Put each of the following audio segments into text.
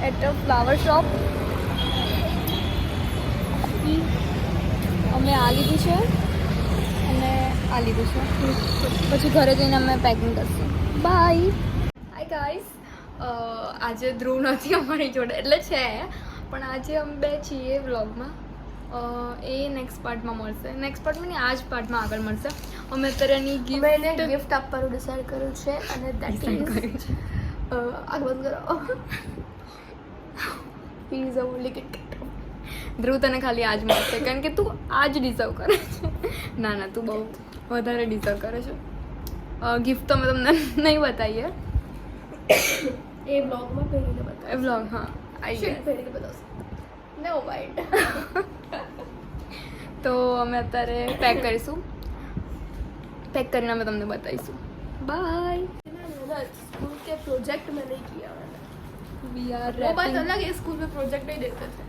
At a flower shop. અમે આ લીધું છે અને આ લીધું છે. પછી ઘરે જઈને અમે પેકિંગ કરશું. બાય. હાય ગાઈસ, આજે ધ્રુવ નથી અમારી જોડે, એટલે છે પણ આજે અમે બે છીએ વ્લોગમાં. એ નેક્સ્ટ પાર્ટમાં મળશે. નેક્સ્ટ પાર્ટમાં નહીં, આ જ પાર્ટમાં આગળ મળશે. અમે અત્યારે એની ગિફ્ટ આપવાનું ડિસાઈડ કર્યું છે અને દેટ ઇઝ આગ બંધ કરો. He is a only kit. Dhruv તને ખાલી આજ મળશે કારણ કે તું આ જ ડિઝર્વ કરે છે. ના ના, તું બહુ વધારે ડિઝર્વ કરે છે. ગિફ્ટ તો અમે તમને નહીં બતાવીએ, એ બ્લોગમાં પહેરીને બતાવો. એ વ્લોગ હા આવી પહેરીને બતાવશે. નો માઇન્ડ. તો અમે અત્યારે પેક કરીશું. પેક કરીને અમે તમને બતાવીશું. બાય. स्कूल के प्रोजेक्ट में नहीं किया मैंने. वी आर वो बात अलग है, स्कूल में प्रोजेक्ट नहीं देते थे.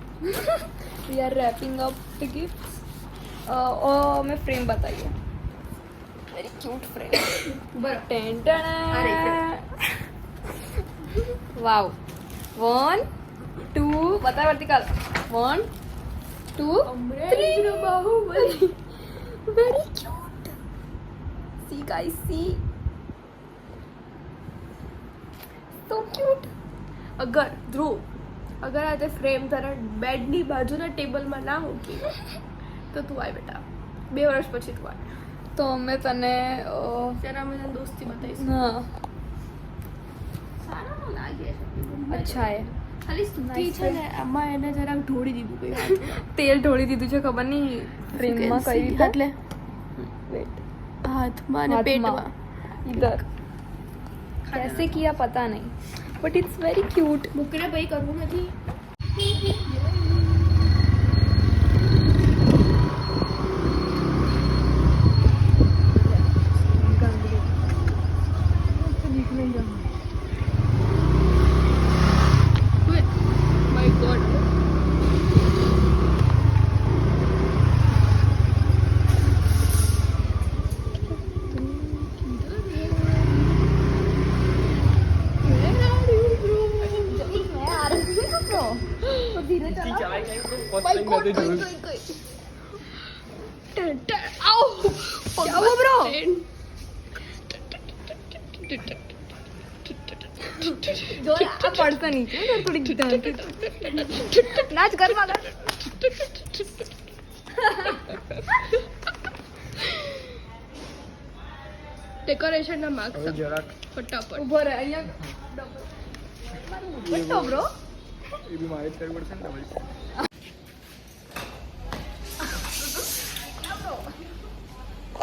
We are wrapping up the gifts. और हमें फ्रेम बताइए. Very cute frame. वाव. 1 2 बता vertical. 1 2 3 Baahubali. Very cute. See guys, see so cute. अगर ध्रुव अगर આ તે ફ્રેમ તારા બેડની બાજુના ટેબલમાં ના મૂકી તો તું આય બેટા. 2 વર્ષ પછી તું આય. તો અમે તને ત્યારે અમે તને દોસ્તી બતાવીશું. હા સારા ન લાગે છે. અચ્છા એ ખાલી સુતી છે ને આમાં એને જરાક ઢોળી દીધું કઈ હાથમાં. તેલ ઢોળી દીધું છે, ખબર નહીં ફ્રેમમાં કઈ રીતે. એટલે વેટ, હાથમાં અને પેટમાં. इधर कैसे किया पता नहीं, बट इट्स वेरी क्यूट. મૂકીને પછી કરવું નથી. My God. क्या हुआ ब्रो? जो पड़ता नीचे थोड़ी नाच कर मगर. ડેકોરેશન ના માર્ક્સ જરાક ફટાફટ. ઉભો રહે અહીંયા. બટો બ્રો. એ બી મારે જ કરવું પડશે ને ભાઈ.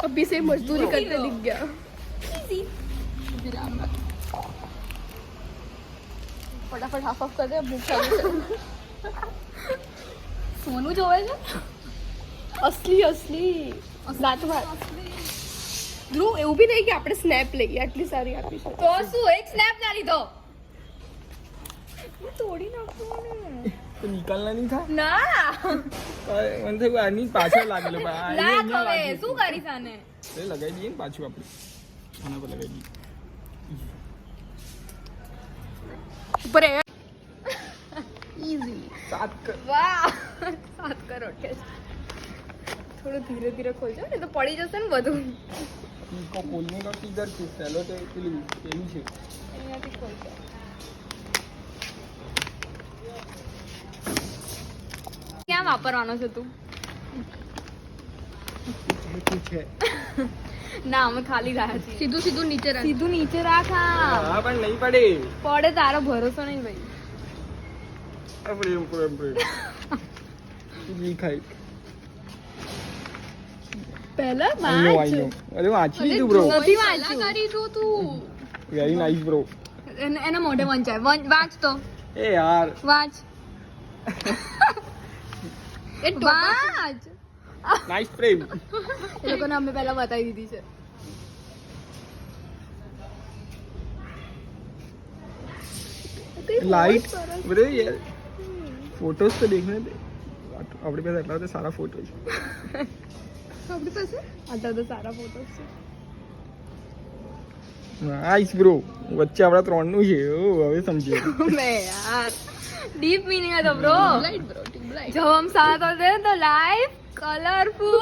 अभी से मजदूरी करते दिख गया. ફટાફટ હાફ ઓફ કર દે, ભૂખ લાગી છે. સોનું જોવે છે. असली असली दांत भात. ધ્રુવ એવું બી નહીં કે આપણે સ્નેપ લઈએ, આટલી સારી આપી છે. તો શું એક સ્નેપ ના લીધો? તોડી નાખું ને. તો નિકાલના નહીં થા. ના મને થયું આની પાછળ લાગેલો પણ આ લાગ અહીંયા હવે લાગી. શું કરીશ આને? એ લગાવી દઈએ ને પાછું આપણે આના પર લગાવી દઈએ. ઉપર ઈઝી. 7 કર. વાહ 7 કરોડ કે થોડું ધીરે ધીરે ખોલજો ને તો પડી જશે ને બધું. इसको खोलने का किधर से पहले तो पेली છે. અહીંયાથી ખોલજો. ક્યાં વાપરવાનો છે તું? છે ના અમે ખાલી રહ્યા છીએ. સીધું સીધું નીચે રાખ. સીધું નીચે રાખ. હા પણ નહીં પડે. પડે, તારો ભરોસો નહીં ભાઈ. પ્રેમ ખાઈ પહેલા આઈ નો અરે વાંચી લીધું બ્રો. નથી વાંચ્યું. કરી જો તું. Very nice bro. એના મોઢે વંચાય. વાંચ તો એ યાર વાંચ. એ વાંચ. નાઇસ પ્રેમ. એ લોકોને અમે પહેલા બતાવી દીધી છે. લાઈટ બ્રો યાર ફોટોસ તો દેખને દે. આપણી પાસે એટલા બધા સારા ફોટો છે. આપણી પાસે આટલા તો સારા ફોટોસ છે. Nice bro. વચ્ચે આપણા ત્રણનું છે. ઓ હવે સમજ્યો. મે યાર डीप मीनिंग है तो ब्रो ट्यूबलाइट जब हम साथ होते हैं तो life colourful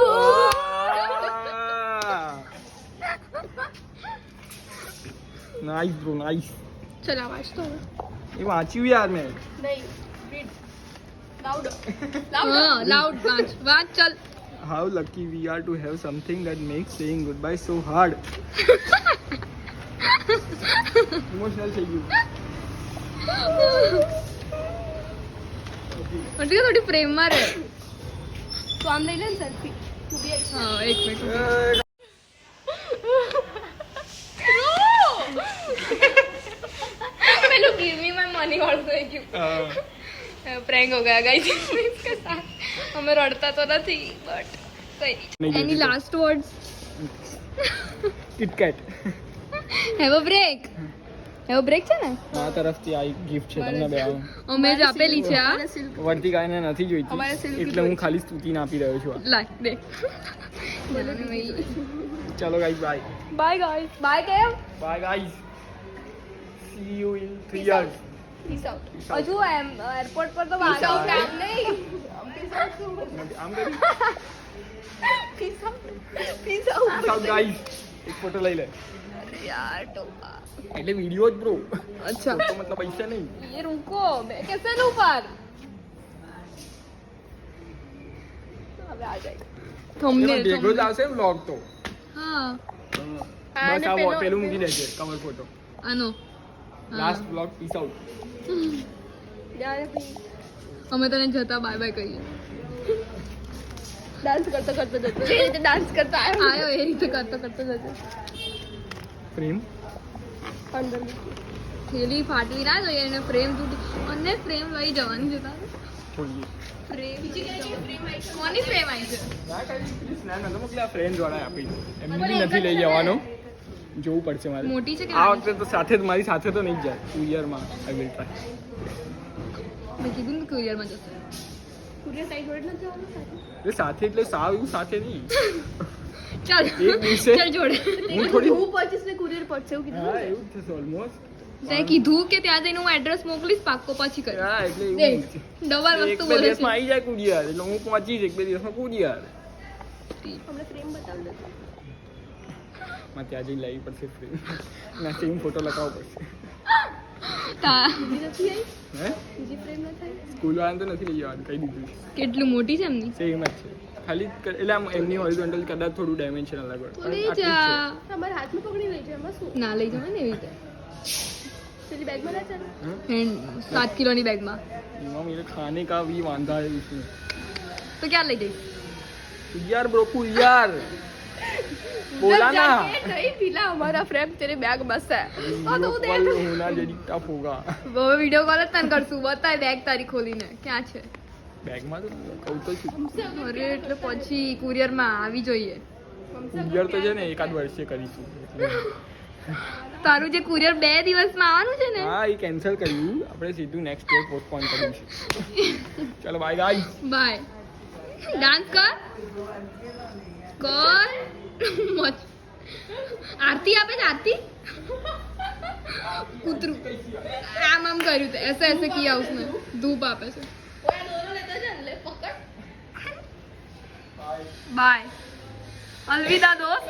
nice bro nice. चल आवाज तो हो. ये वांच्યું यार मैं. नहीं read louder हाँ लाउड वाच चल How lucky we are to have something that makes saying goodbye so hard. Emotional થઈ ગયું. એટલે થોડી પ્રેમ માં રહે. तो आम ले ले सेल्फी तू भी एक હા એક મિનિટ પેલું give me my money વાળું થઈ ગયું प्रैंक हो गया गाइस इसके साथ हमें रड़ता तो नहीं बट कोई नहीं नहीं, एनी नहीं, last words KitKat. Have a break છે ને આ તરફથી આ ગિફ્ટ છે તમને બે. અમે જ આપેલી છે આ सिल्क વર્તી કાંઈને નથી જોઈતી અમારે સિલ્કી એટલે હું ખાલી સ્તુતિને આપી રહ્યો છું. લાઈક દે ચાલો guys bye. Bye guys bye કેમ bye guys. See you in 3 years. Peace out હજુ એરપોર્ટ પર તો पीस आउट વાગા नहीं पीस आउट આમ કરી. पीस आउट સાઉથ ગાઈસ એક ફોટો લઈ લે. यार टोपा એટલે વિડિયો જ બ્રો. अच्छा તો મતલબ પૈસા નહીં. ये रुको मैं कैसे लूं पर अब आ जाएगा थंबनेल એમાં ભેગો જ આવશે વ્લોગ તો. हां બસ આ પેલું મૂકી દેજે કવર ફોટો. આનો લાસ્ટ વ્લોગ પીસ આઉટ. यार प्लीज અમે તને જતા બાય બાય કહીએ डांस करता करता जाते ये रीते डांस करता है આયો એ રીતે કરતો કરતો જતો ફ્રેમ. अंदर થેલી ફાટવી ના જોઈએ એને ફ્રેમ તૂટી અને ફ્રેમ લઈ જવાની છે તારે છોડીએ. ફ્રેમ કોની ફ્રેમ આવી છે ના કાંઈ પ્લીઝ ના ના મોકલા ફ્રેન્ડ વાળા આપી. એમની નથી લઈ જવાનો. જોવું પડશે મારે. મોટી છે કે આ નાની? વખતે તો સાથે જ મારી સાથે તો નહીં જ જાય. 2 યરમાં આઈ વિલ ટ્રાય. મેં કીધું ને કુરિયરમાં જશે पूरे साइड रोड ना जाओ એટલે સાથે એટલે સાવ એવું સાથે નહીં. ચાલ એક દિવસે ચાલ જોડે હું થોડી હું પચીસ ને કુરિયર પહોંચે એવું કીધું હા એવું જ થશે ઓલમોસ્ટ. તે કીધું કે ત્યાં જઈને હું એડ્રેસ મોકલીશ પાક્કો પછી કરી હા એટલે દે એવું જ છે. ડબલ એક વસ્તુ બે બોલે દિવસમાં છે આવી જાય કુરિયર એટલે હું પહોંચીશ એક બે દિવસમાં કુરિયર. हमने फ्रेम बता दो માં ત્યાં જઈને લાવવી પડશે ફ્રેમ. ના સેમ ફોટો લગાવવો પડશે. તા- બીજી નથી આવી હે બીજી ફ્રેમ ન થાય સ્કૂલ વાળાને તો નથી લઈ જવાનું કહી દીધું. કેટલું મોટી છે એમની સેમ જ છે ખાલી એટલે આમ એમની હોરિઝોન્ટલ કદાચ થોડું ડાયમેન્શન અલગ હોય તો પણ લઈ આટલું જ જા છે. તમારા હાથમાં પકડી લઈ જાય એમાં શું ના લઈ જવાય ને એવી રીતે પેલી બેગમાં ના ચાલે હમ? એન્ડ 7 કિલોની બેગમાં इमाम मेरे खाने का भी वांधा है इसमें તો ક્યાં લઈ જઈશ यार ब्रोकू यार बोला ना नहीं पीला हमारा फ्रेम तेरे बैग में है हाँ तो वीडियो कॉल होना जरी टफ होगा હવે વિડીયો કોલ જ તને કરશું બતાય બેગ તારી ખોલીને ક્યાં છે बैग में तो कहूँ तो છું અરે એટલે પછી કુરિયરમાં આવી જોઈએ કુરિયર તો છે ને એકાદ વર્ષે કરીશું તારું જે કુરિયર 2 દિવસમાં આવવાનું છે ને હા એ કેન્સલ કર્યું આપણે સીધું નેક્સ્ટ ડે પોસ્ટપોન કર્યું છે ચલો બાય ગાઈસ બાય ડાન્સ કર કર મત આરતી આપે છે આરતી કૂતરું આમ આમ કર્યું તે ऐसे ऐसे किया उसने धूप આપે છે બાય અલવિદા દોસ્ત